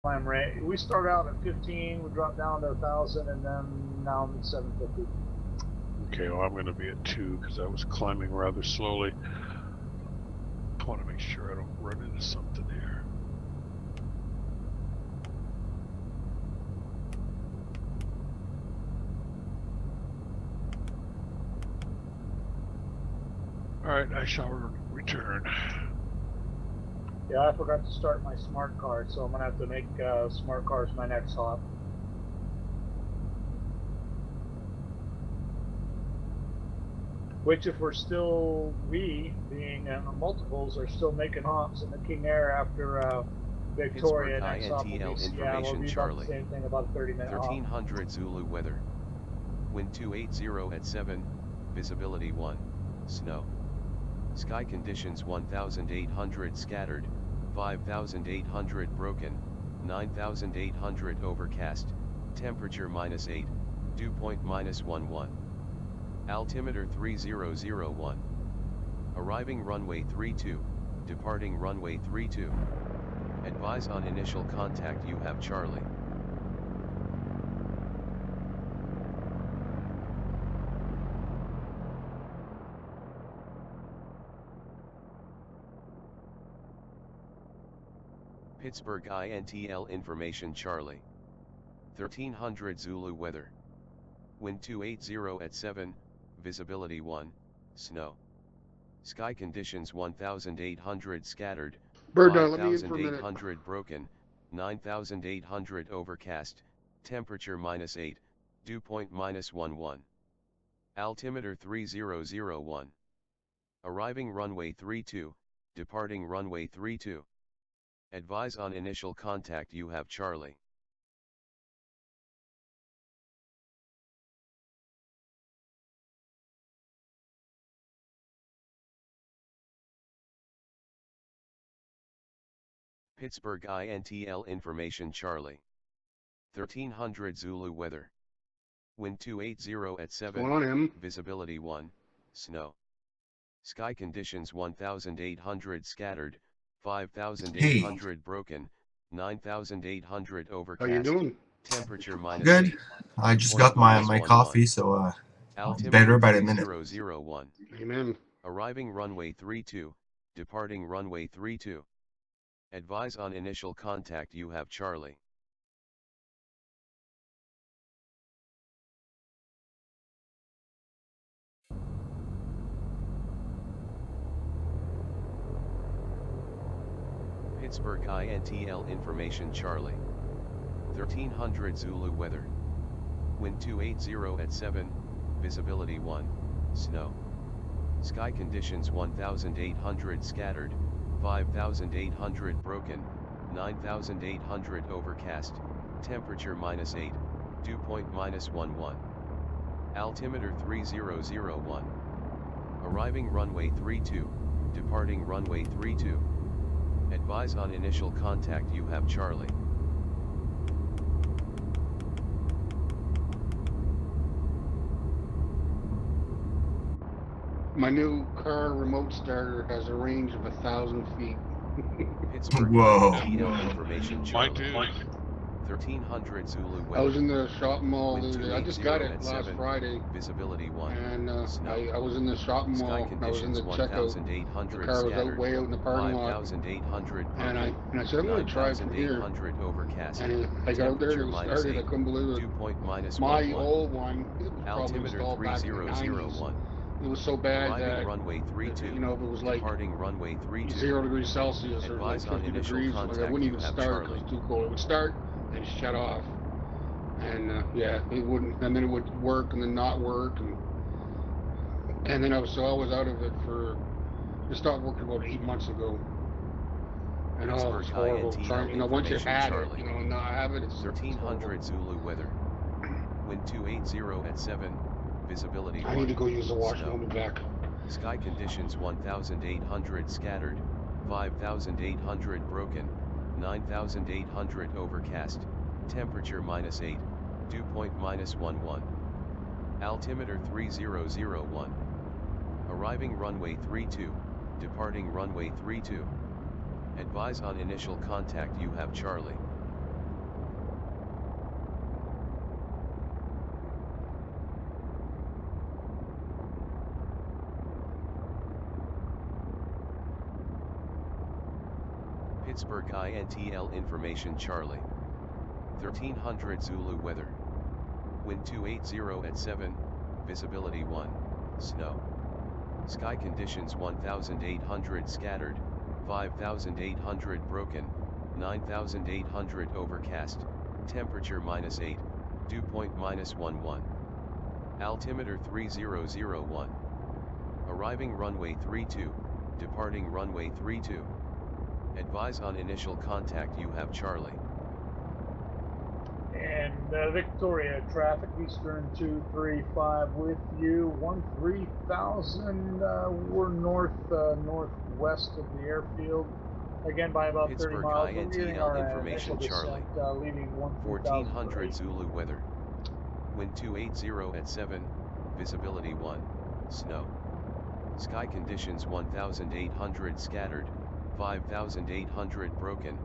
climb rate. We start out at 15, we drop down to 1,000, and then now I'm at 750. Okay, well, I'm going to be at 2 because I was climbing rather slowly. I want to make sure I don't run into something here. All right, I shall return. Yeah, I forgot to start my smart card, so I'm gonna have to make smart cards my next hop. Which, if we're still, we being multiples, are still making hops in the King Air after Victoria next hop will be Seattle. It'll be about the same thing, about a 30-minute hop. 1300 Zulu weather. Wind 280 at 7, visibility 1, snow. Sky conditions 1800 scattered, 5800 broken, 9800 overcast, temperature -8, dew point -11. Altimeter 3001. Arriving runway 32, departing runway 32. Advise on initial contact you have Charlie. Pittsburgh INTL information Charlie. 1300 Zulu weather. Wind 280 at 7, visibility 1, snow. Sky conditions 1800 scattered, 5800 broken, 9800 overcast, temperature -8, dew point -11. Altimeter 3001. Arriving runway 32, departing runway 32. Advise on initial contact you have Charlie. Pittsburgh INTL information Charlie. 1300 Zulu weather. Wind 280 at 7, visibility 1, snow. Sky conditions 1800 scattered, 5800 broken, 9800 overcast. How you doing? Temperature Good. -8. I just got my coffee, so better by the minute. 3001. Amen. Arriving runway 32, departing runway 32. Advise on initial contact you have Charlie. Pittsburgh INTL information Charlie. 1300 Zulu weather. Wind 280 at 7, visibility 1, snow. Sky conditions 1800 scattered, 5800 broken, 9800 overcast, temperature -8, dew point -11. Altimeter 3001. Arriving runway 32, departing runway 32. Advise on initial contact you have Charlie. My new car remote starter has a range of 1,000 feet. Pittsburgh Whoa. INTL information Mine Charlie. too. 1300 Zulu I was weather. in the shopping mall. Wind I just got 280 it at last 7, Friday, visibility 1, and snow. I was in the shopping Sky mall. I was in conditions the checkout. The 1800 car was out scattered, way out in the parking lot, 5800 and broken, I said I'm going to try from here. 9800 overcast, And I got out there and it temperature started. I -8, couldn't believe dew it. point -11. My old one, it was probably Altimeter installed back in the 90s. 3001. It was so bad Arriving that runway 32, you know, if it was like departing runway 32. 0 degrees Celsius or like Advise on 50 initial degrees, like I contact wouldn't you even have start because Charlie. it was too cold. It would start and shut off, and yeah, it wouldn't, and then it would work and then not work, and then I was out of it for, it stopped working about 8 months ago. And oh, it's horrible. Trying, once you had it, not have it, it's 1300 Zulu weather. Wind 280 at 7, visibility 1. I need to go use the washroom. snow. I'll be back. Sky conditions 1800 scattered, 5800 broken, 9800 overcast, temperature -8, dew point -11. Altimeter 3001. Arriving runway 32, departing runway 32. Advise on initial contact you have Charlie. Pittsburgh INTL information Charlie. 1300 Zulu weather. Wind 280 at 7, visibility 1, snow. Sky conditions 1800 scattered, 5800 broken, 9800 overcast, temperature -8, dew point -11. Altimeter 3001. Arriving runway 32, departing runway 32. Advise on initial contact, you have Charlie. And Victoria traffic, Eastern 235 with you, 13,000, we're northwest of the airfield, again by about Pittsburgh 30 miles. INTL information Charlie. Leaving 1400 Zulu weather. Wind 280 at 7, visibility 1, snow. Sky conditions 1800 scattered, 5800 broken,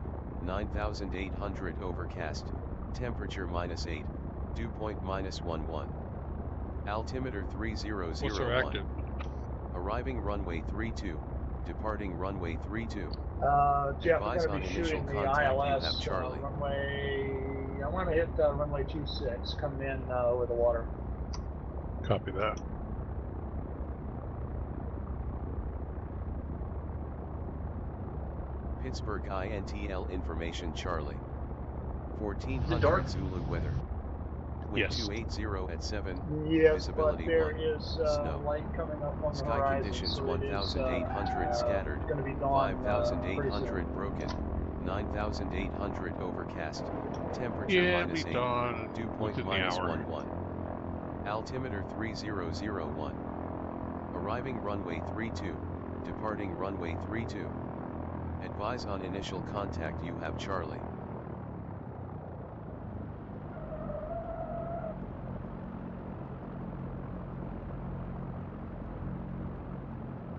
9800 overcast, temperature -8, dew point -11. Altimeter 3001. What's our active? Arriving runway 32, departing runway 32. Jeff, Advise we're on going to be initial shooting the contact, you ILS have Charlie. runway. I want to hit runway 26, coming in over the water. Copy that. Pittsburgh INTL information Charlie. 1400 Zulu weather. Wind Yes. 280 at 7, Yes, visibility but there 1, is snow. light coming up on the Sky horizon, conditions so 1800 scattered, going to be dawn 5800 broken, 9800 overcast, temperature Yeah, be -8, done dew point within the hour. -11. Altimeter 3001. Arriving runway 32, departing runway 32. Advise on initial contact, you have Charlie.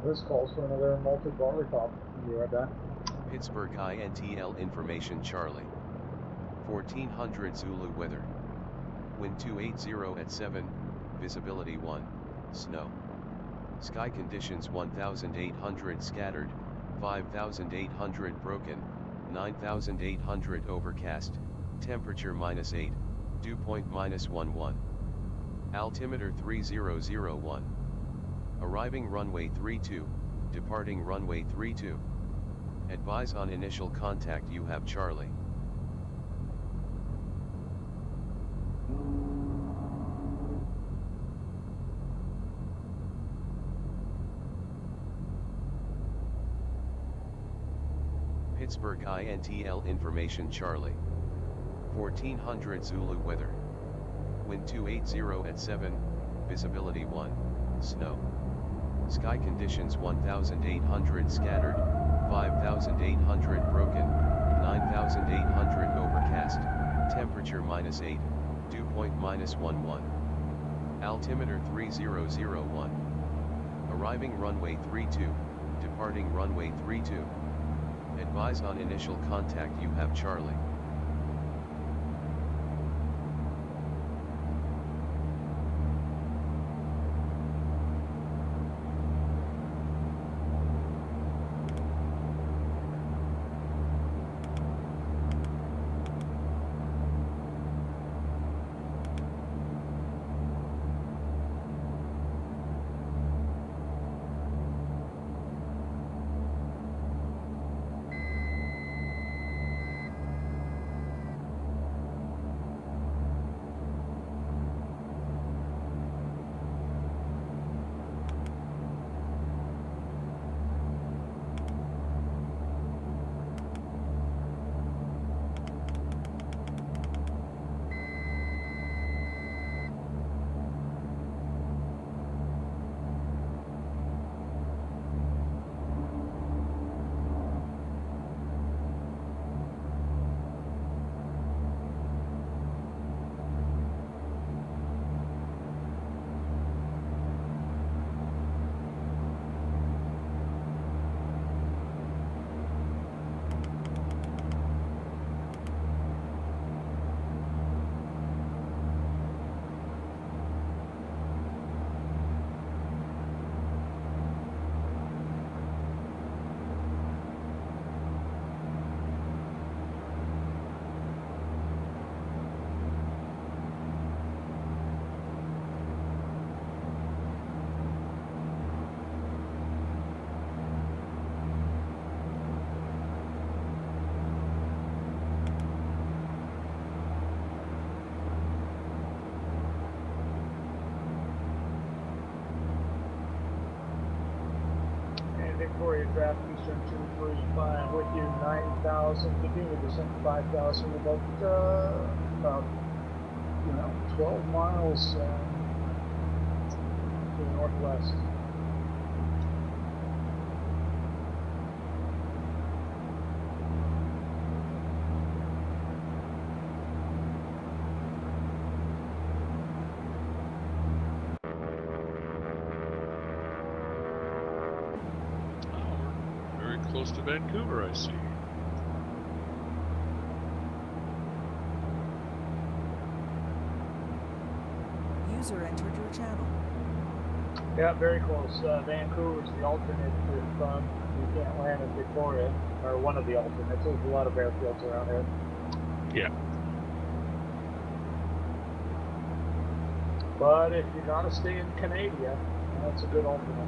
This calls for another multi-bar top. You read that? Pittsburgh INTL information Charlie. 1400 Zulu weather. Wind 280 at 7, visibility 1, snow. Sky conditions 1800 scattered, 5800 broken, 9800 overcast, temperature -8, dew point -11. Altimeter 3001. Arriving runway 32, departing runway 32. Advise on initial contact, you have Charlie. Pittsburgh INTL information Charlie. 1400 Zulu weather. Wind 280 at 7, visibility 1, snow. Sky conditions 1800 scattered, 5800 broken, 9800 overcast, temperature -8, dew point -11. Altimeter 3001. Arriving runway 32, departing runway 32. Advise on initial contact, you have Charlie. Victoria traffic, Eastern 235 with you, 9,000, continue descent 5,000, about 12 miles to the northwest. Close to Vancouver, I see. User entered your channel. Yeah, very close. Vancouver's the alternate if you can't land in Victoria, or one of the alternates. There's a lot of airfields around here. Yeah. But if you gotta stay in Canada, that's a good alternate.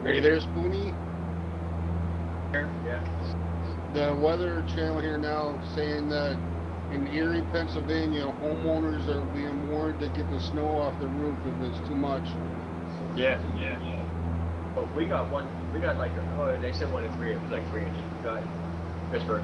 Are you there, Spoonie? Yeah. The weather channel here now saying that in Erie, Pennsylvania, homeowners are being warned to get the snow off the roof if it's too much. Yeah. But we got like, they said 1 to 3, it was like 3 inches. We got Pittsburgh.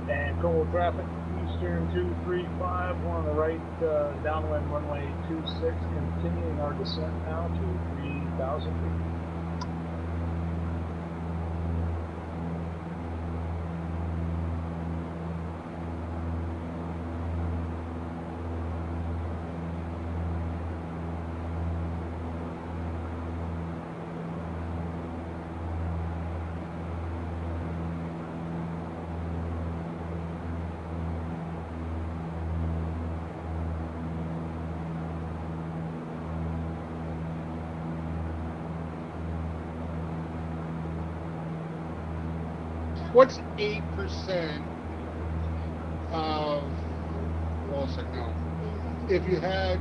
Vancouver traffic, Eastern 235, we're on the right, downwind runway 26, continuing our descent now to 3,000 feet. What's 8% of, well, it's like, no. If you had,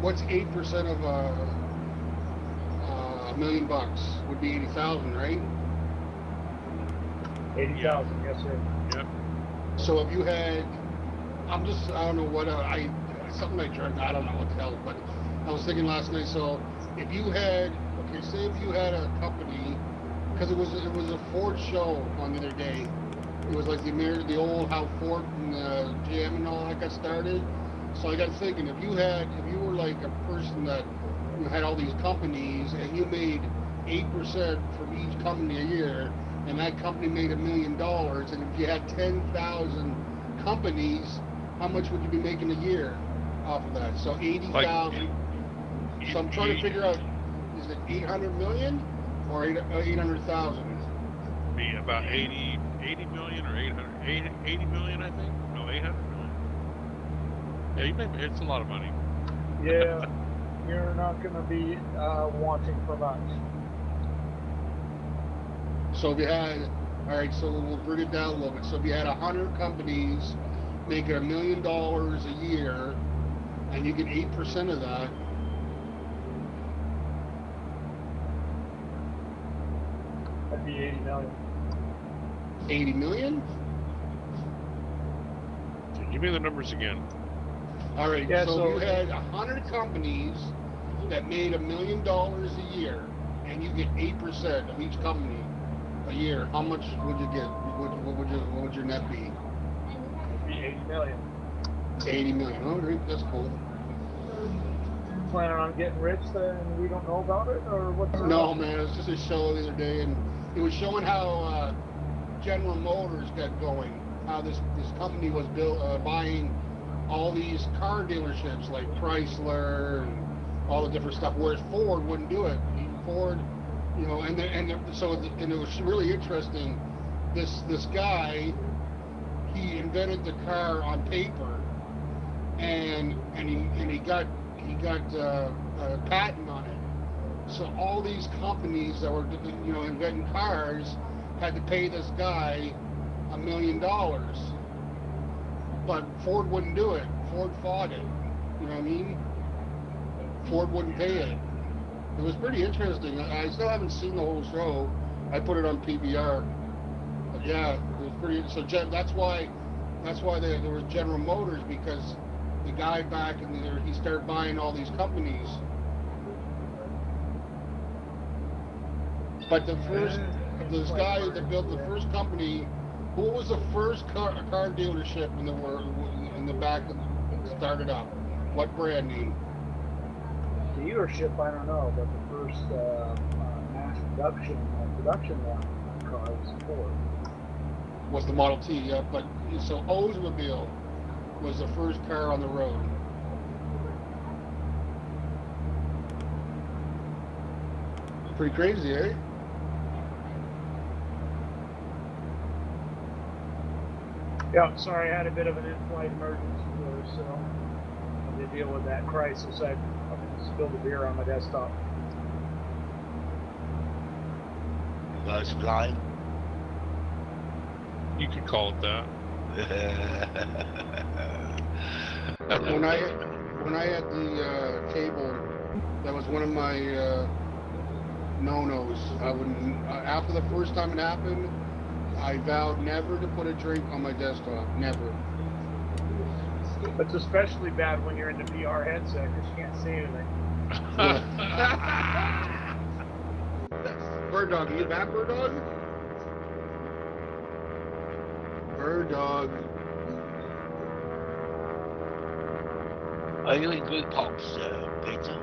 what's 8% of $1 million? Would be 80,000, right? 80,000, yes, sir. Yep. So if you had, I don't know what, something like, I don't know what the hell, but I was thinking last night, so if you had, okay, say if you had a company, because it was a Ford show on the other day. It was like the old how Ford and GM and all that got started. So I got thinking, if you were like a person that had all these companies and you made 8% from each company a year, and that company made $1 million, and if you had 10,000 companies, how much would you be making a year off of that? So 80,000. So I'm trying to figure out, is it 800 million or 800,000? Be about 80 million or 80 million, I think. No, 800 million. Yeah, you make, it's a lot of money. Yeah, you're not going to be wanting for much. So if you had, all right, so we'll bring it down a little bit. So if you had 100 companies making $1 million a year, and you get 8% of that, that'd be 80 million. 80 million? Give me the numbers again. All right, Yeah, so you had 100 companies that made $1 million a year, and you get 8% of each company a year. How much would you get? What would your net be? It'd be 80 million. 80 million. Oh, great. That's cool. Planning on getting rich and we don't know about it, or what's that? No, man. It was just a show the other day, and it was showing how General Motors got going. How this company was buying all these car dealerships like Chrysler and all the different stuff, whereas Ford wouldn't do it. Ford, you know, and it was really interesting. This guy, he invented the car on paper, and he got a patent on it. So all these companies that were, you know, inventing cars had to pay this guy $1 million. But Ford wouldn't do it. Ford fought it. You know what I mean? Ford wouldn't pay it. It was pretty interesting. I still haven't seen the whole show. I put it on PBR. But yeah, it was pretty. So that's why there was General Motors, because the guy back in there, he started buying all these companies. But this guy that built the first company, who was the first car dealership in the world, in the back that started up? What brand name? Dealership, I don't know, but the first mass production line car was Ford. Was the Model T, yeah. But so Oldsmobile was the first car on the road. Pretty crazy, eh? Yeah, sorry, I had a bit of an in-flight emergency there, so I had to deal with that crisis. I spilled a beer on my desktop. Guys flying? You could call it that. When I had the table, that was one of my no-nos. I wouldn't. After the first time it happened, I vowed never to put a drink on my desktop. Never. It's especially bad when you're in the VR headset because you can't see anything. Bird dog, are you back, bird dog? Bird dog. Are you in group pops, Peter?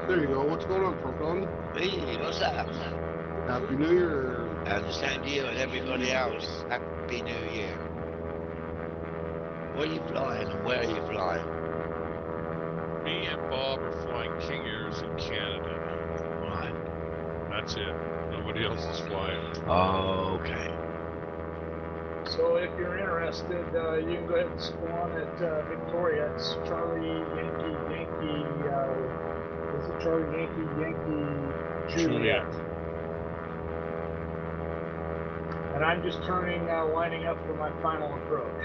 There you go. What's going on, Proton? Hey, what's up? Happy New Year. And the same to you and everybody else. Happy New Year. Where are you flying and where are you flying? Me and Bob are flying King Airs in Canada. Right. That's it. Nobody else is flying. Okay. So if you're interested, you can go ahead and spawn at Victoria. It's Charlie Yankee, is it Charlie Yankee Juliet? And I'm just lining up for my final approach.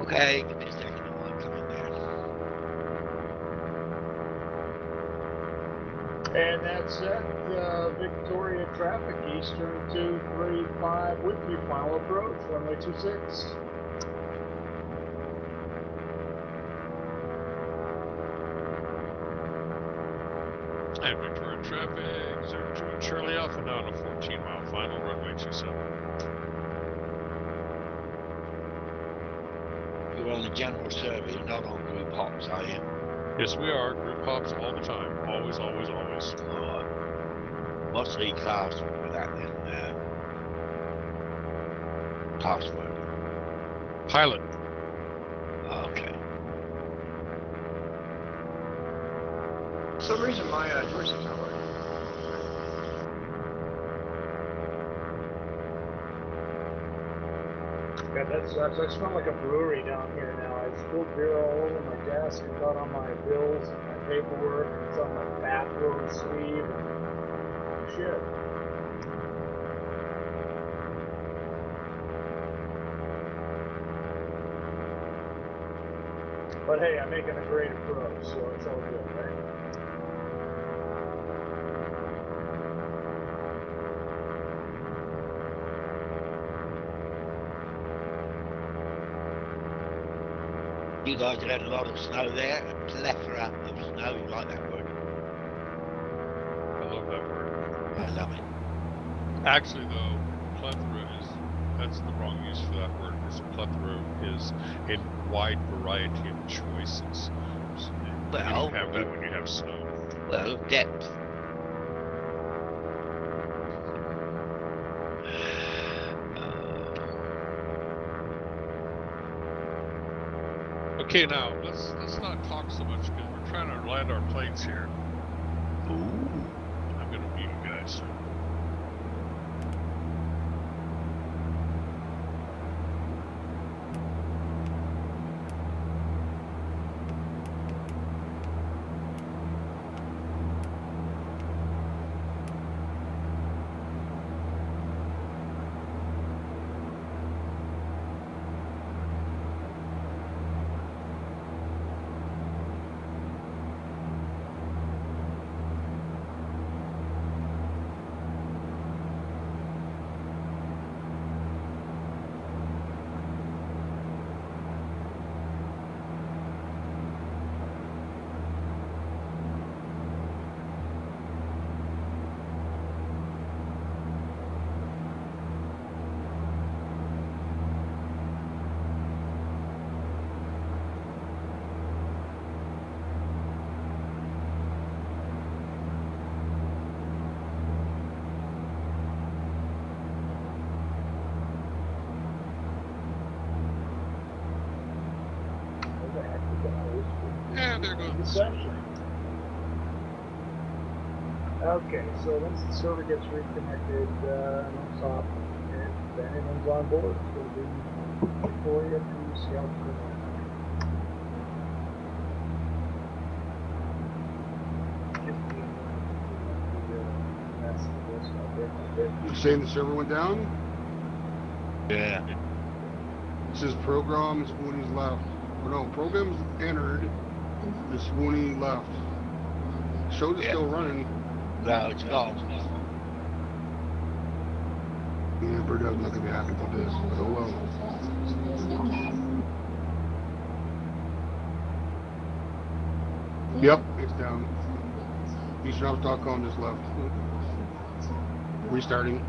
Okay, give me a second. I'm coming there. And that's at Victoria traffic, Eastern 235 with you, final approach, runway 26. And Victoria traffic, 02 Charlie Alpha now on a 14-mile final, runway 27. You're on the general survey, you're not on group hops, are you? Yes, we are. Group hops all the time. Always, always, always. Alright. What's the class for that then? Password. Pilot. Okay. For some reason, my joystick's not working. God, that sucks. I smell like a brewery down here now. I spilled beer all over my desk. It got on my bills and my paperwork, and it's on my bathrobe sleeve. And shit. But hey, I'm making a great approach, so it's all good, right? You guys have had a lot of snow there, a plethora of snow. You like that word? I love that word. I love it. Actually, though, plethora that's the wrong use for that word, because plethora is a wide variety of choices. So you don't have that when you have snow. Well, depth. Okay, now let's not talk so much because we're trying to land our planes here. Ooh. I'm gonna mute you guys. And there goes the session. Okay, so once the server gets reconnected on top, and anyone's on board, it's going to be Victoria to Seattle. You saying the server went down? Yeah. It says program Spoony's left. Oh no, program's entered. The Spoony left. Show's still running. No, it's not. Yeah, Bird doesn't look to be happy for this, but oh well. Yep, it's down. easterhouse.com just left. Restarting.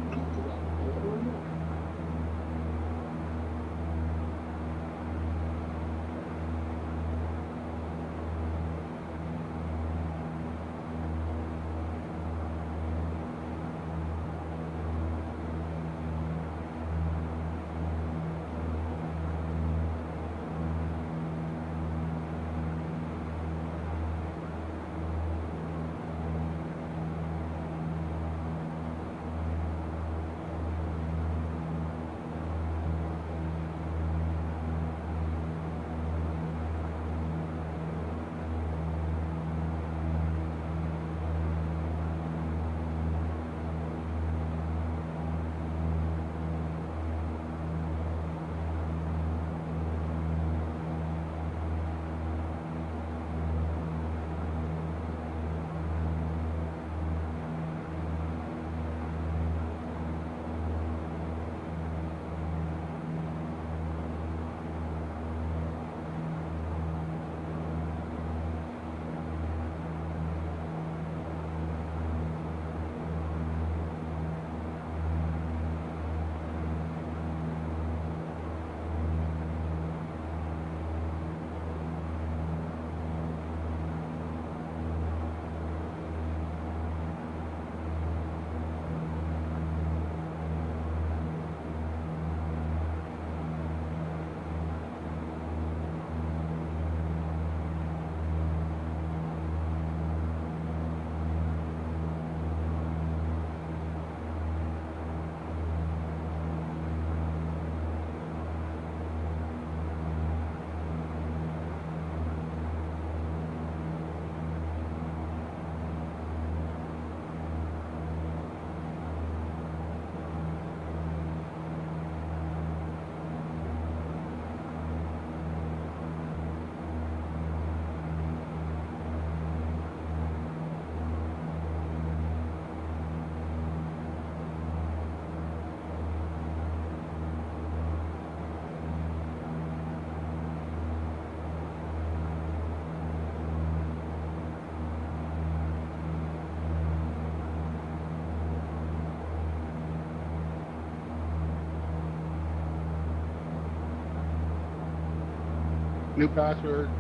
New password.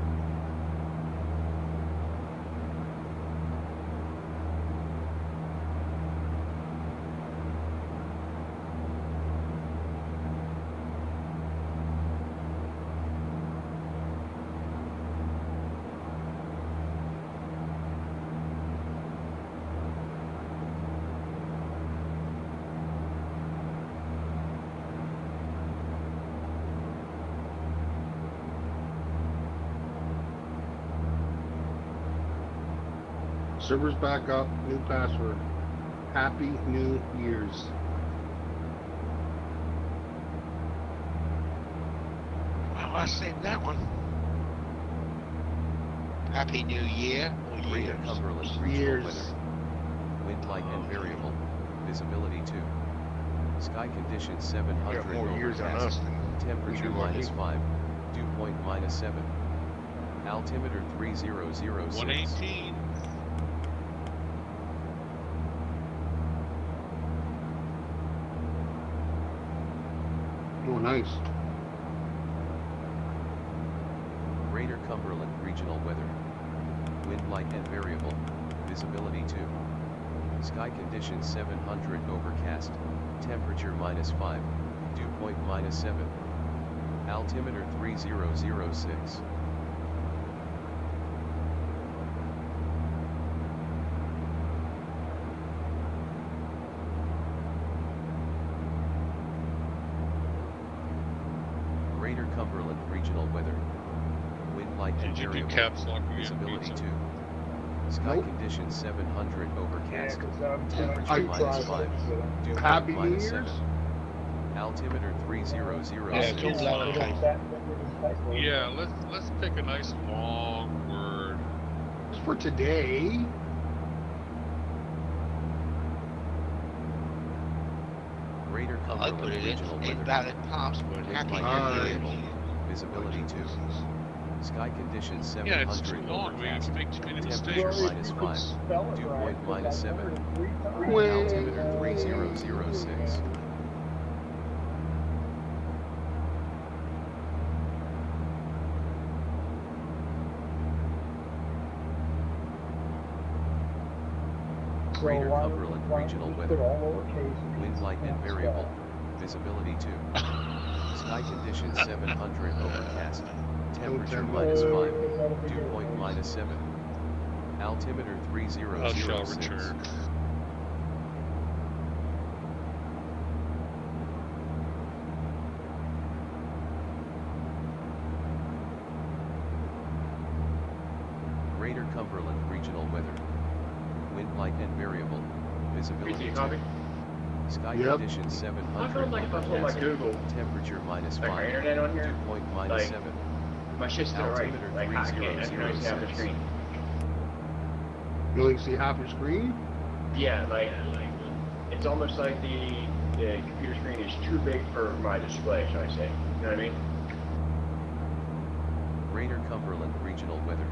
Server's back up, new password. Happy New Year's. Well, I seen that one. Happy New Year or Greater years? Cumberland regional weather. Wind light and variable. Visibility 2. Sky conditions 700 You got more years on us overcast. than Temperature we do on you. -5. Dew point -7. Altimeter 3006. 118. Oh, nice. Greater Cumberland regional weather. Wind light and variable. Visibility 2. Sky conditions 700 overcast. Temperature -5. Dew point -7. Altimeter 3006. Greater Cumberland regional weather. Wind light and Did you do variable. caps lock me on Visibility pizza? 2. Sky Nope. conditions 700 Yeah, overcast. because Temperature I- -5. Dew point Happy New -7. Year's. Altimeter 3006. Yeah, it's all lowercase. Yeah, let's pick a nice long word. Just for today. Greater I put Cumberland it regional in weather. invalid password. Wind Happy light New and Year. variable. Visibility 2. Sky conditions 700 Yeah, it's too long. We overcast. make too many Temperature mistakes. -5. Dew point -7. Wait. Altimeter 3006. Greater Cumberland regional weather. Wind light and variable. Visibility 2. Sky conditions 700 overcast. Temperature -5. Dew point -7. Altimeter I shall 3006. return. Greater Cumberland regional weather. Wind light and variable. Visibility 2. copy? Sky Yep. conditions I 700 feel like if I pull my overcast. Google, Temperature like my -5. internet on here, Dew point like, -7. my shit's still right. Altimeter Like, I can only see half the 3006. screen. You only see half your screen? Yeah, like it's almost like the computer screen is too big for my display, shall I say? You know what I mean? Greater Cumberland regional weather.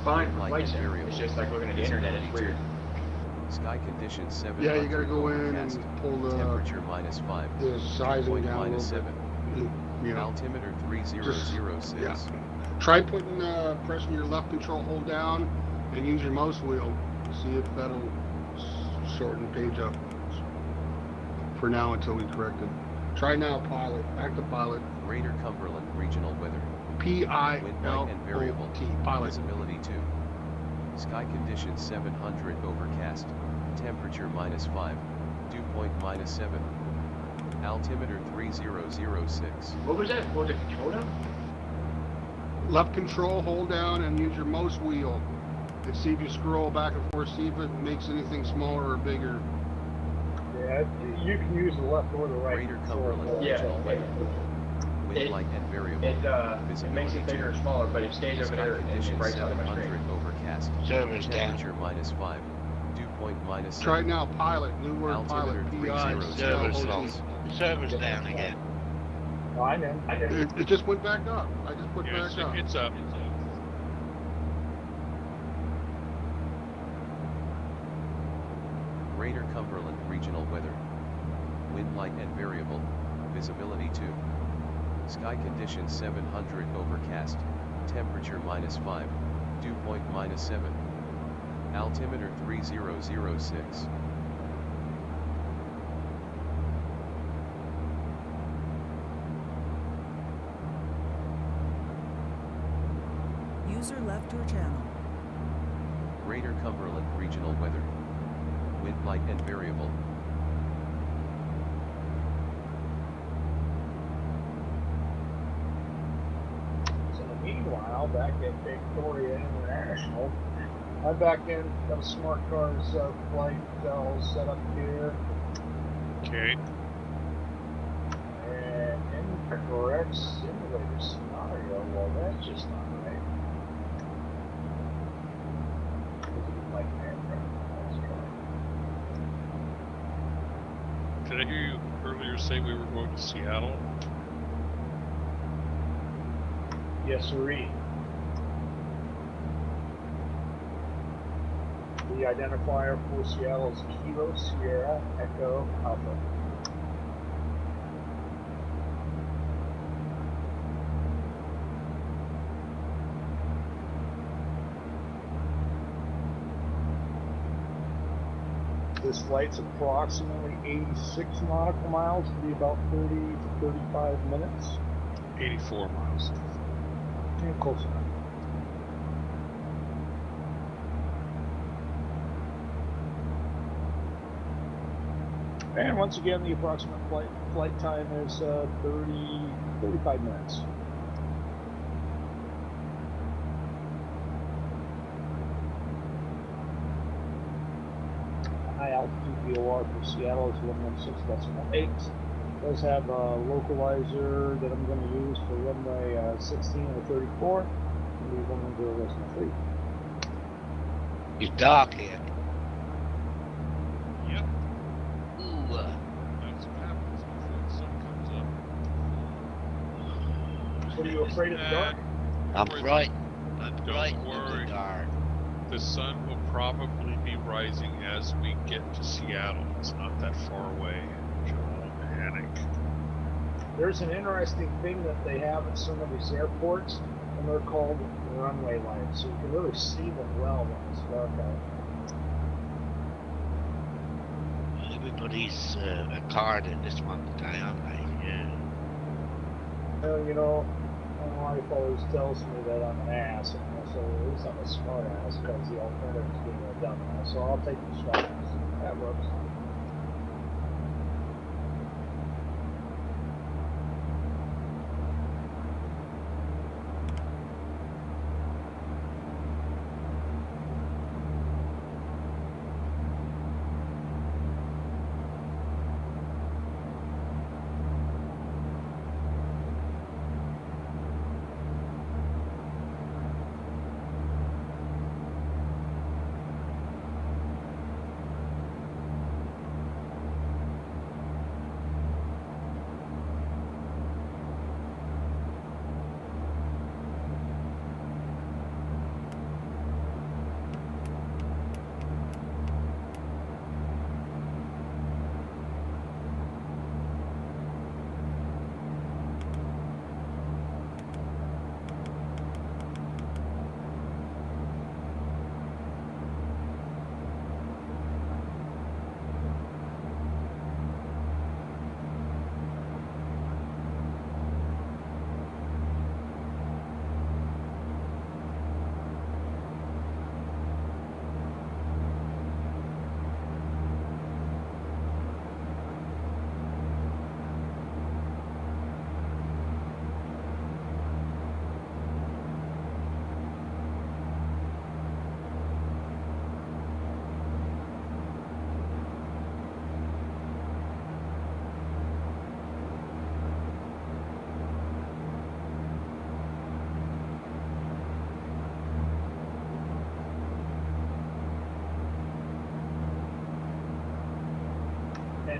Fine, Wind light lights and in. variable. It's just like looking at the internet. It's Visibility weird. 2. Sky conditions 700 Yeah, you gotta go in overcast. and pull the Temperature -5. the sizing Point down a little -7. bit. You know, Altimeter 3006. yeah. Try putting pressing your left control hold down and use your mouse wheel. See if that'll shorten the page up. For now, until we correct it. Try now, pilot. Active pilot. Greater Cumberland regional weather. P I Wind L light and variable. O T. Pilot. Visibility 2. Sky conditions 700 overcast. Temperature -5. Dew point -7. Altimeter 3006. What was that? What was the control now? Left control, hold down, and use your mouse wheel. And see if you scroll back and forth, see if it makes anything smaller or bigger. Yeah, you can use the left or the right. Greater Cumberland Yeah, regional weather. Wind It- light and variable. it makes it bigger or smaller, but it stays over Sky there in the conditions right side of my 700 screen. overcast. Server's down. Temperature -5. Dew point -7. Try it now, pilot. New word, Altimeter pilot. Server's P-I-L-O-T. lost. Server's down again. Oh, I know. It just went back up. I just put Yeah, back up. it's up. Greater Cumberland regional weather. Wind light and variable. Visibility 2. Sky conditions 700 overcast, temperature -5, dew point -7. Altimeter 3006. User left your channel. Greater Cumberland regional weather. Wind light and variable. Meanwhile, back at Victoria International, I'm back in, got a smart cars flight all set up here. Okay. And incorrect simulator scenario, well that's just not right. Like Did I hear you earlier say we were going to Seattle? Yes, sirree. The identifier for Seattle is Kilo Sierra Echo Alpha. This flight's approximately 86 nautical miles, to be about 30 to 35 minutes. 84 miles. Yeah, close enough. And once again, the approximate flight time is 35 minutes. High altitude VOR for Seattle is 116.8. Does have a localizer that I'm going to use for runway 16 or 34. Maybe 110.3. It's dark here. Yep. Ooh. That's what happens before the sun comes up. So are you afraid of the dark? I'm frightened. I'm Don't frightened worry. of the dark. The sun will probably be rising as we get to Seattle. It's not that far away. Don't panic. There's an interesting thing that they have at some of these airports, and they're called runway lights. So you can really see them well when it's dark out. Everybody's a card in this one today, aren't they? Yeah. Well, you know, my wife always tells me that I'm an ass, and so at least I'm a smart ass because the alternative is being a dumb ass. So I'll take the smart ass. That works.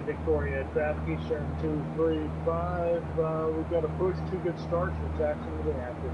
Victoria, traffic Eastern 235. We've got a push, 2 good starts for taxi to the after.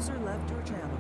User left your channel.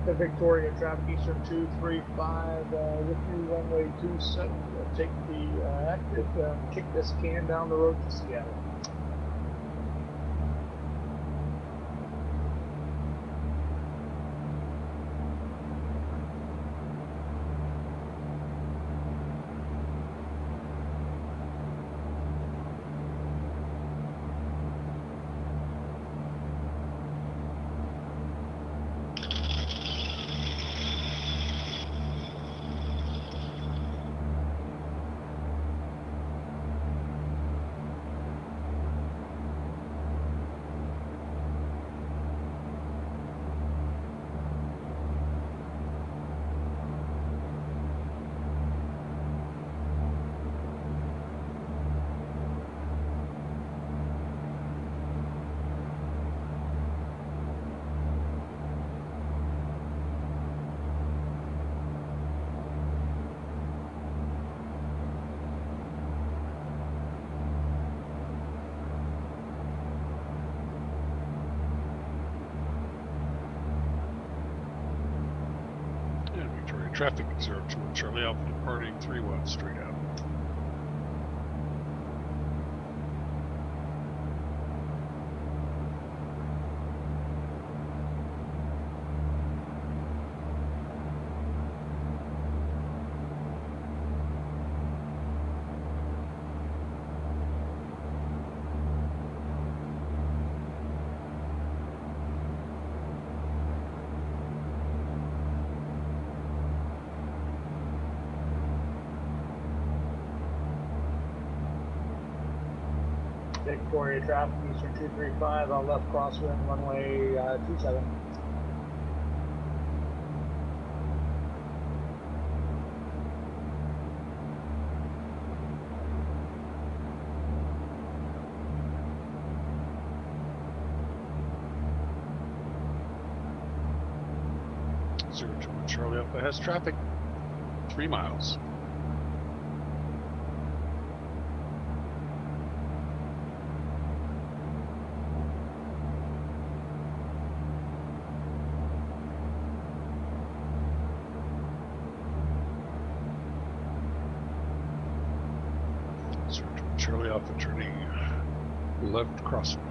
The Victoria traffic Eastern 235 with you runway 27. Take the active, kick this can down the road to Seattle. Traffic 02 Charlie Alpha departing 31 straight out. Victoria traffic, Eastern 235, left crosswind, runway 27. Charlie Alpha has traffic. 3 miles. Charlie Alpha turning left crosswind.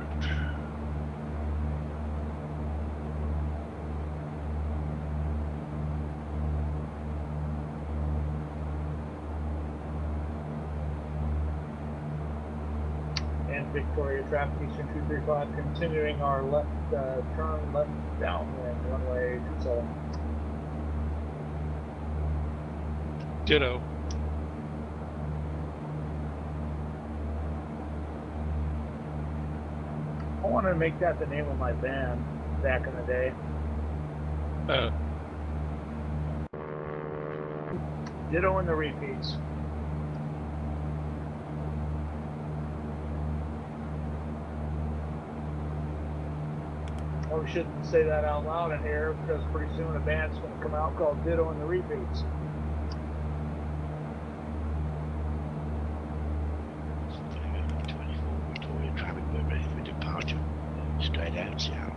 Victoria traffic, Eastern 235, continuing our left turn left downwind, runway 27. Ditto. I wanted to make that the name of my band back in the day. Ditto in the repeats. We shouldn't say that out loud in here because pretty soon a band's going to come out called Ditto and the Repeats. Victoria traffic, we're ready for departure. Straight out, Seattle.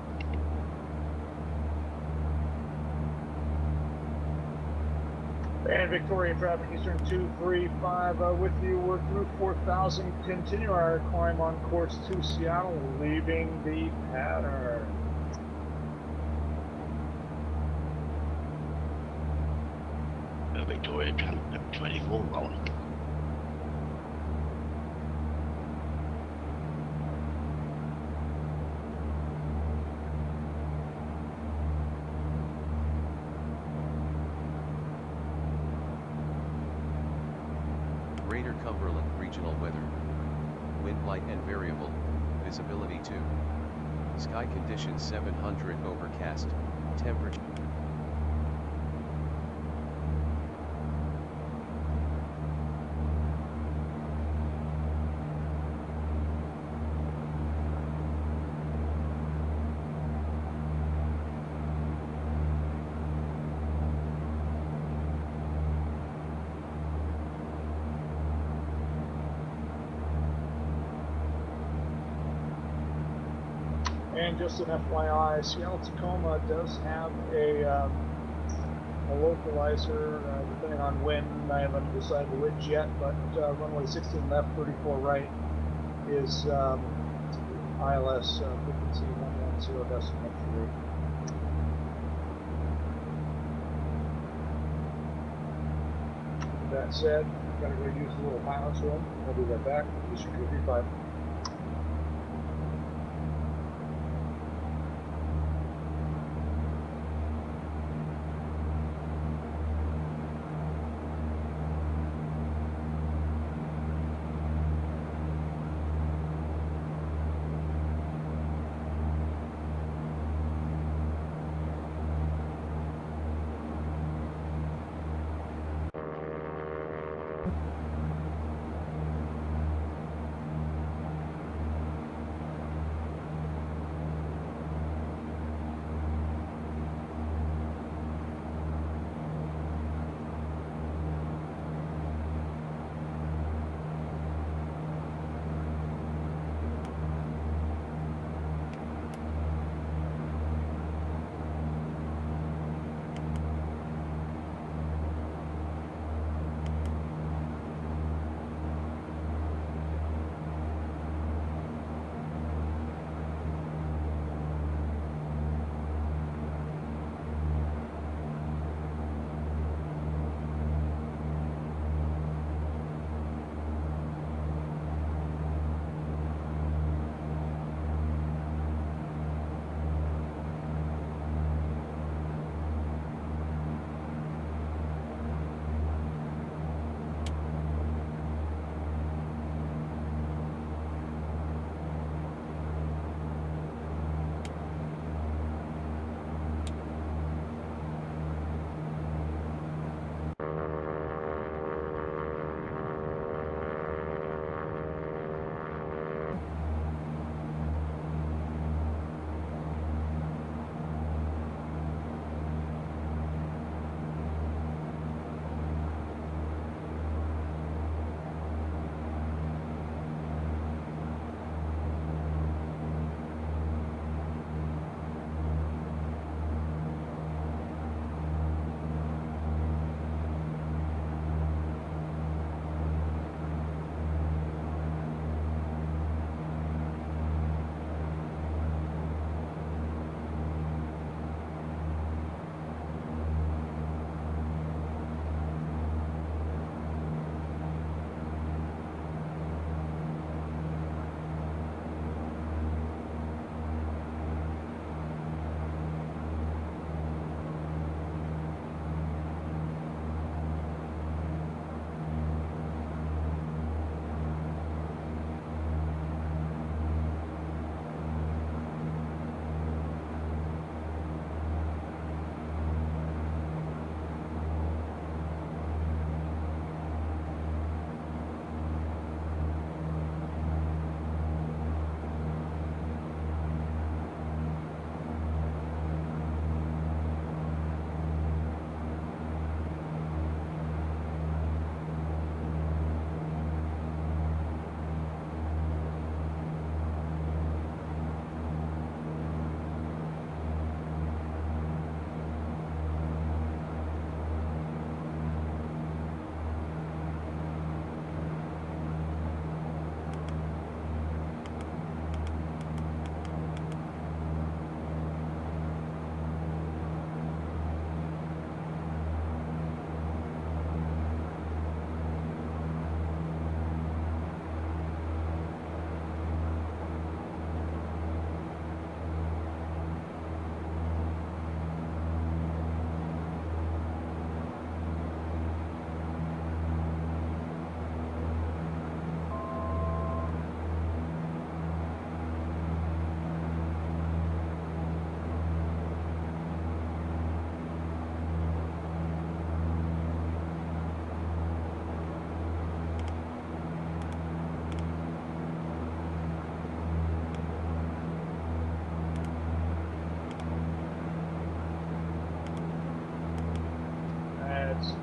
And Victoria traffic, Eastern 235 with you. We're through 4,000. Continue our climb on course to Seattle, leaving the pattern. Victoria traffic, number 24 rolling. Greater Cumberland regional weather. Wind light and variable, visibility 2. Sky conditions 700 overcast, temperature. And just an FYI, Seattle-Tacoma does have a localizer, depending on when. I haven't decided which yet, but runway 16 left, 34 right is ILS frequency 110.3. That said, I'm going to go use a little pilot's room. I'll be right back. Eastern 235.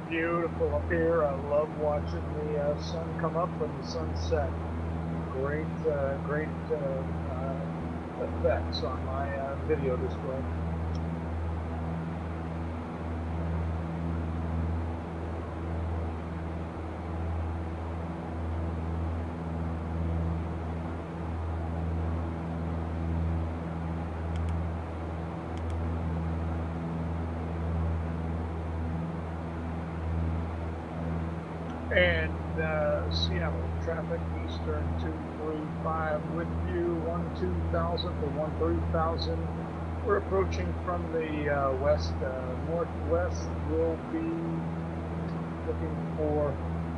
beautiful up here. I love watching the sun come up and the sun set. Great effects on my video display. And Seattle traffic, Eastern 235 with you, 12,000 to 13,000. We're approaching from the west, northwest. We'll be looking for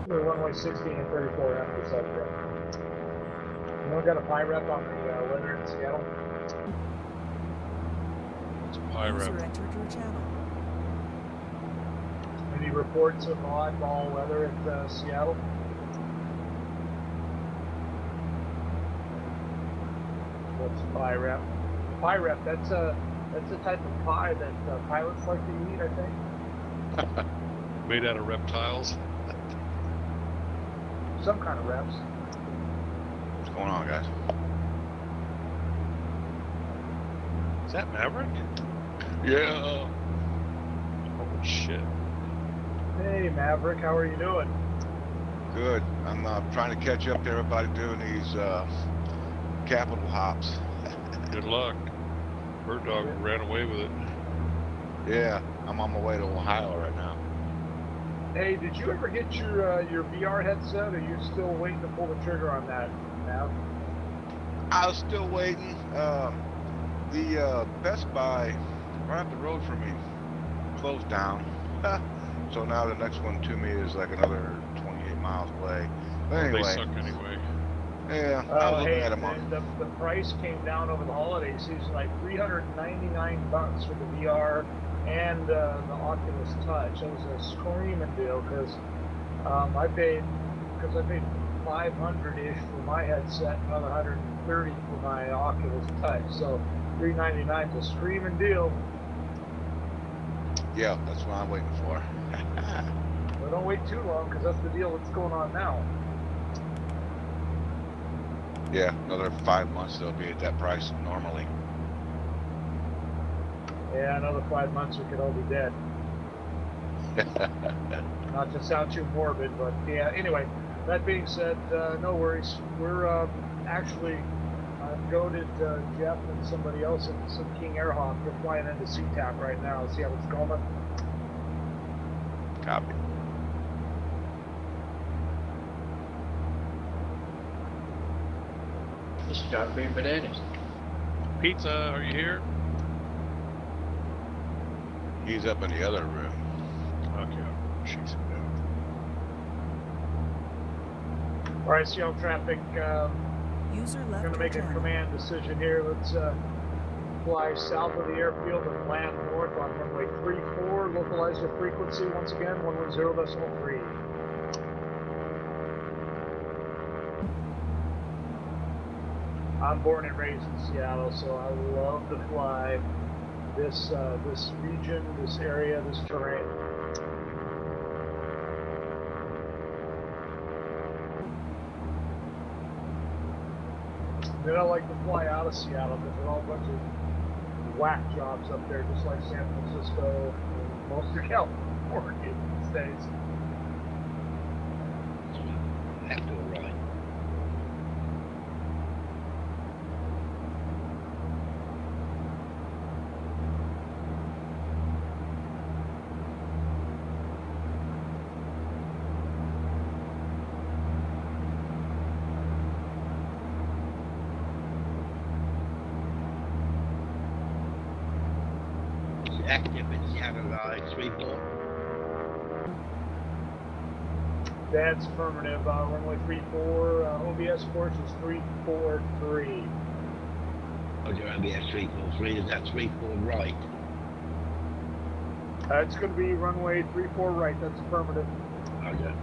runway 16 and 34 after the subject. We got a pie rep on the weather in Seattle. It's a pie rep. User entered your channel. Any reports of oddball weather at Seattle? What's pie rep? Pie rep, that's a type of pie that pilots like to eat, I think. Made out of reptiles. Some kind of reps. What's going on, guys? Is that Maverick? Yeah. Holy shit. Hey Maverick, how are you doing? Good. I'm trying to catch up to everybody doing these capital hops. Good luck. Bird dog ran away with it. Yeah, I'm on my way to Ohio right now. Hey, did you ever get your VR headset, or are you still waiting to pull the trigger on that, Mav? I was still waiting. The Best Buy right up the road from me closed down. So now the next one to me is like another 28 miles away. But anyway. They suck anyway. Yeah, I was looking at them on. The price came down over the holiday season, like $399 for the VR and the Oculus Touch. It was a screaming deal because I paid $500-ish for my headset, another $130 for my Oculus Touch. So $399 is a screaming deal. Yeah, that's what I'm waiting for. Well, don't wait too long because that's the deal that's going on now. Yeah, another 5 months they'll be at that price normally. Yeah, another 5 months we could all be dead. Not to sound too morbid, but yeah, anyway, that being said, no worries. We're actually goaded Jeff and somebody else into some King Airhawk. We're flying into SeaTac right now. See how it's going? Copy. Strawberry bananas. Pizza, are you here? He's up in the other room. Okay, she's down. All right, Seattle traffic. User left. Going to make a command decision here. Let's fly south of the airfield and land north on runway 34. Localize your frequency once again, 110.3. I'm born and raised in Seattle, so I love to fly this this region, this area, this terrain. Then I like to fly out of Seattle because there are all a bunch of whack jobs up there, just like San Francisco and most of California these days. Left or right? Active in Seattle line 34. That's affirmative. Runway 34, OBS course is 343. Oh, your OBS 343, is that 34 right? It's going to be runway 34 right. That's affirmative. Okay.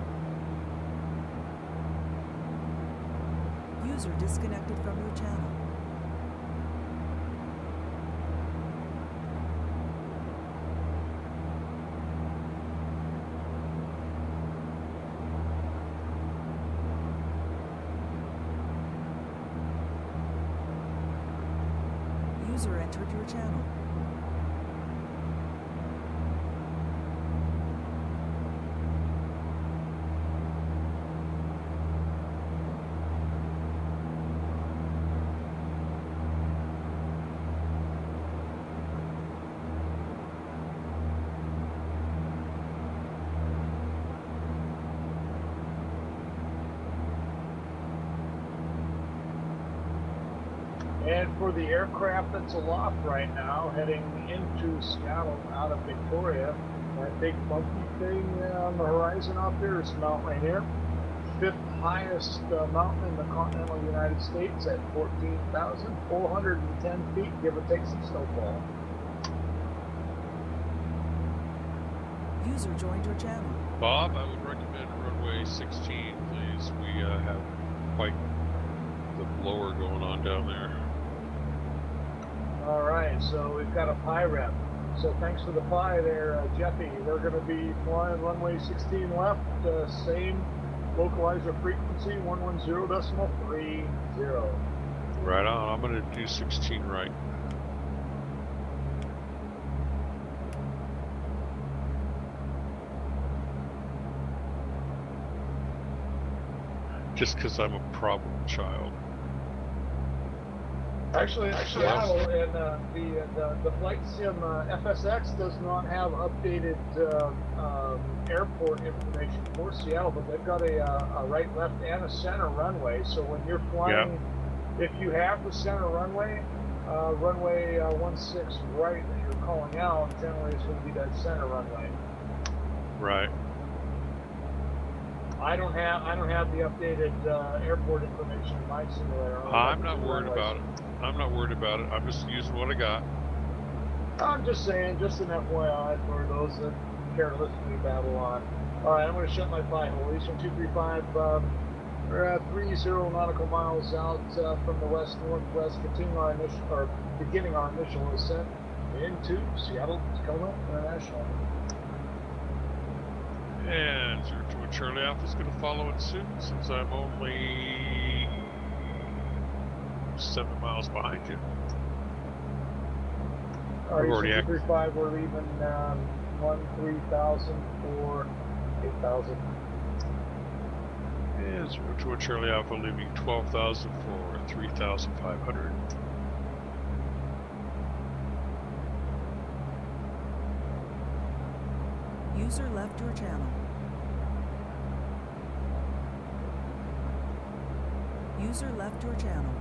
User disconnected from your channel. User entered your channel. And for the aircraft that's aloft right now, heading into Seattle out of Victoria, that big funky thing on the horizon out there is Mount Rainier, fifth highest mountain in the continental United States at 14,410 feet, give or take some snowfall. User joined your channel. Bob, I would recommend runway 16, please. We have quite the blower going on down there. All right, so we've got a PI rep. So thanks for the PI there, Jeffy. We're going to be flying runway 16 left, same localizer frequency, 110.30. Right on. I'm going to do 16 right. Just because I'm a problem child. Actually, in Seattle, and the flight sim FSX does not have updated airport information for Seattle, but they've got a right, left, and a center runway. So when you're flying, if you have the center runway, runway 16 right that you're calling out, generally it's going to be that center runway. Right. I don't have the updated airport information in my simulator. I'm not worried about it. I'm not worried about it. I'm just using what I got. I'm just saying, just an FYI for those that care to listen to me babble on. All right, I'm going to shut my flight hole. Eastern 235, we're at 30 nautical miles out from the west-northwest, beginning our initial ascent into Seattle, Tacoma International. And 02 Charlie Alpha is going to follow it soon, since I'm only 7 miles behind you. Alright, 235, we're leaving 13,000 for 8,000. And 02 Charlie Alpha leaving 12,000 for 3,500. User left your channel. User left your channel.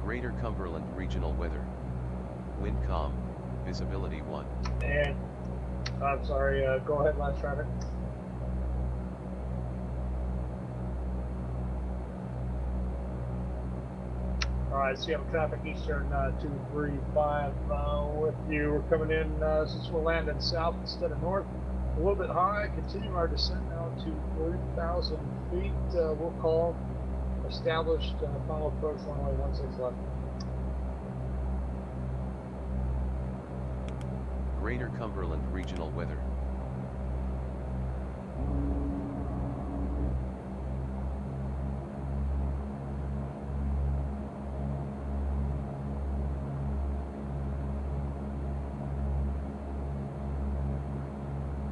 Greater Cumberland Regional Weather. Wind calm, visibility 1. And, I'm sorry, go ahead, last traffic. Alright, Seattle traffic Eastern 235 with you. We're coming in, since we're landing south instead of north, a little bit high. Continue our descent now to 40,000 feet. We'll call established final approach runway 16 left. Greater Cumberland Regional Weather.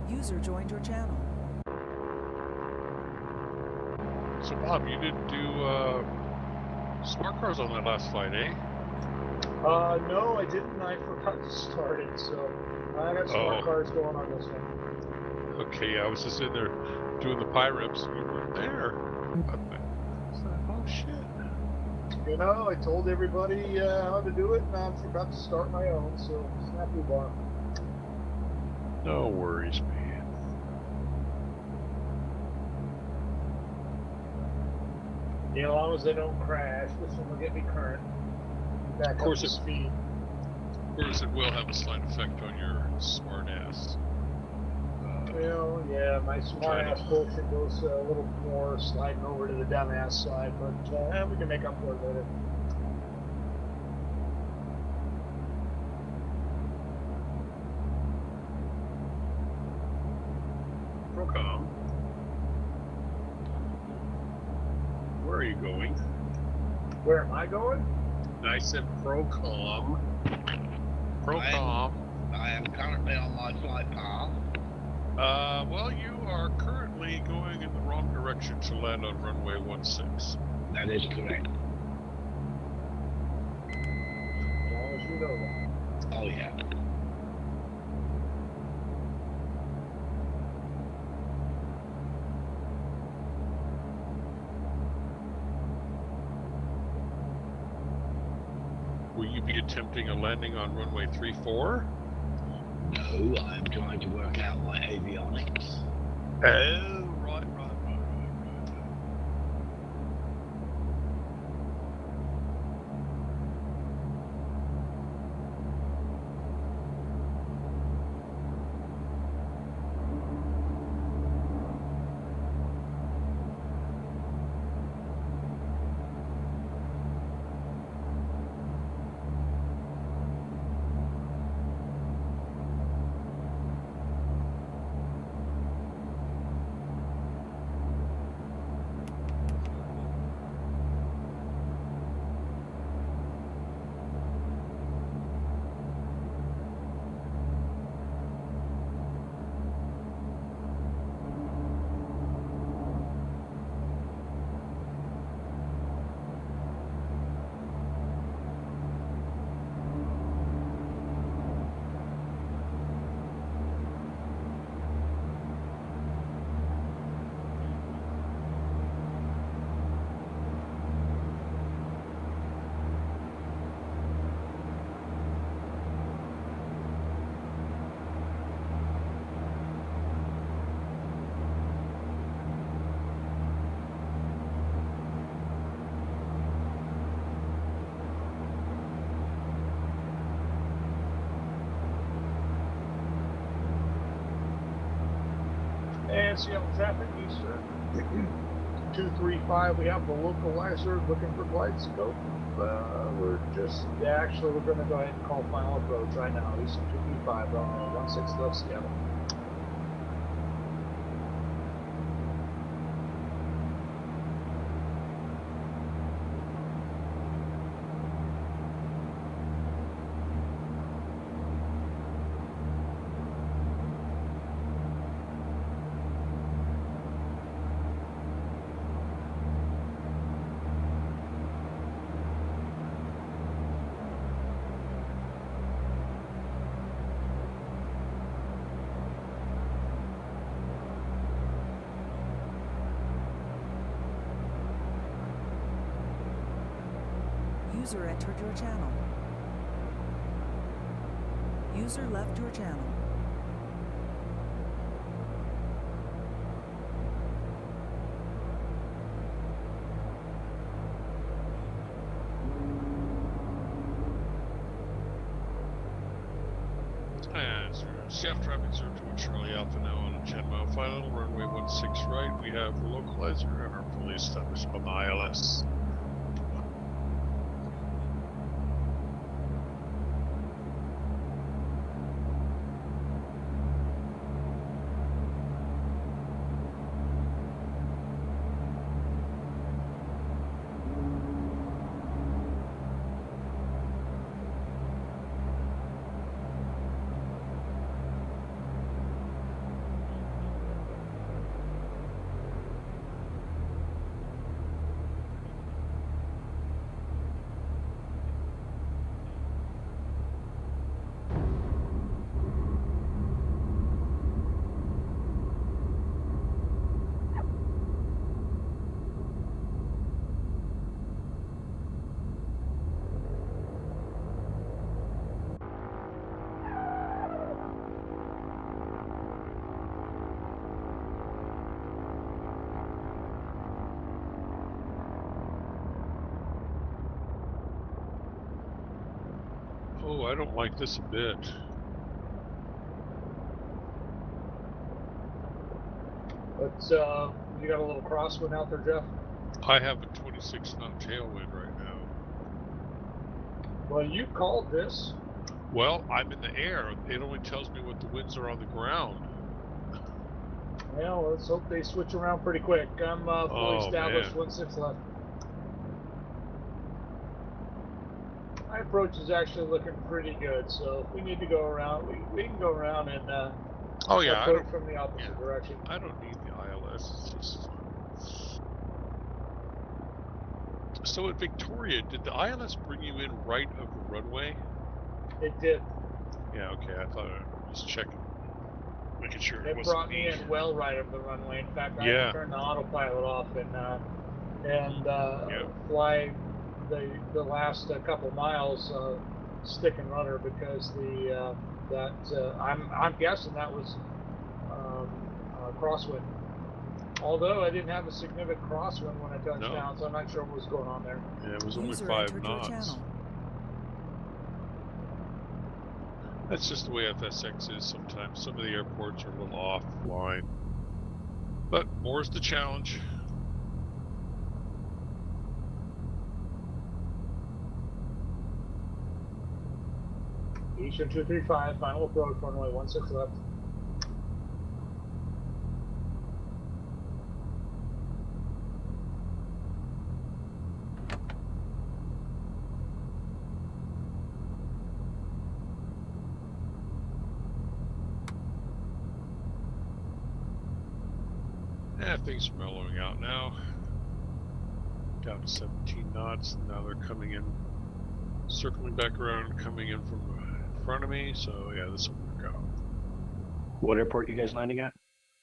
User joined your channel. So Bob, you didn't do smart cars on that last flight, eh? No, I didn't. I forgot to start it, so I got smart cars going on this one. Okay, I was just in there doing the Pyreps, and you weren't there. Oh shit! You know, I told everybody how to do it, and I forgot to start my own. So snappy bar. No worries, man. Yeah, as long as they don't crash, this one will get me current. Back of course, up to speed. Of course, it will have a slight effect on your smart ass. Well, yeah, my smart ass quotient goes a little more sliding over to the dumb ass side, but we can make up for it later. Procom. Where are you going? Where am I going? I said Procom. Procom. I am currently on my flight path. Well, you are currently going in the wrong direction to land on runway 16. That is correct. As long as you know that. Oh, yeah. Will you be attempting a landing on runway 34? No, I'm trying to work out my avionics. Oh, right. And Seattle traffic, Eastern 235. We have the localizer looking for glide scope. We're going to go ahead and call final approach right now. Eastern 235, runway 16 left Seattle. User entered your channel. User left your channel. Seattle traffic 02 Charlie Alpha now on a 10 mile final, runway 16 right. We have the localizer and our fully established on the ILS. I don't like this a bit. But you got a little crosswind out there, Jeff? I have a 26 knot tailwind right now. Well, you called this. Well, I'm in the air. It only tells me what the winds are on the ground. Well, let's hope they switch around pretty quick. I'm fully established, 1-6 left. My approach is actually looking pretty good, so if we need to go around, we can go around and approach from the opposite direction. I don't need the ILS. It's just... So at Victoria, did the ILS bring you in right of the runway? It did. Yeah, okay. I thought I was checking, making sure it brought me in well right of the runway. In fact, I had to turn the autopilot off and fly the last couple miles stick and rudder because I'm guessing that was crosswind. Although I didn't have a significant crosswind when I touched down, so I'm not sure what was going on there. Yeah, it was only 5 knots. That's just the way FSX is sometimes. Some of the airports are a little offline. But more's the challenge. Eastern 235, final approach, runway 16 left. Things are mellowing out now. Down to 17 knots, and now they're coming in, circling back around and coming in from in front of me, so yeah, this will work out. What airport are you guys landing at?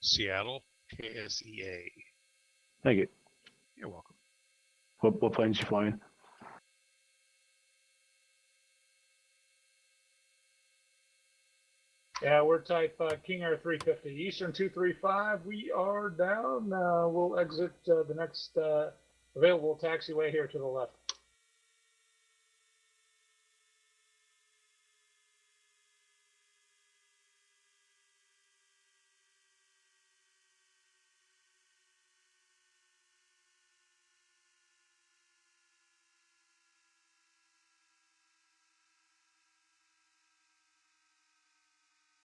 Seattle, KCBE. Thank you. You're welcome. What planes you flying? Yeah, we're type King Air 350, Eastern 235. We are down. We'll exit the next available taxiway here to the left.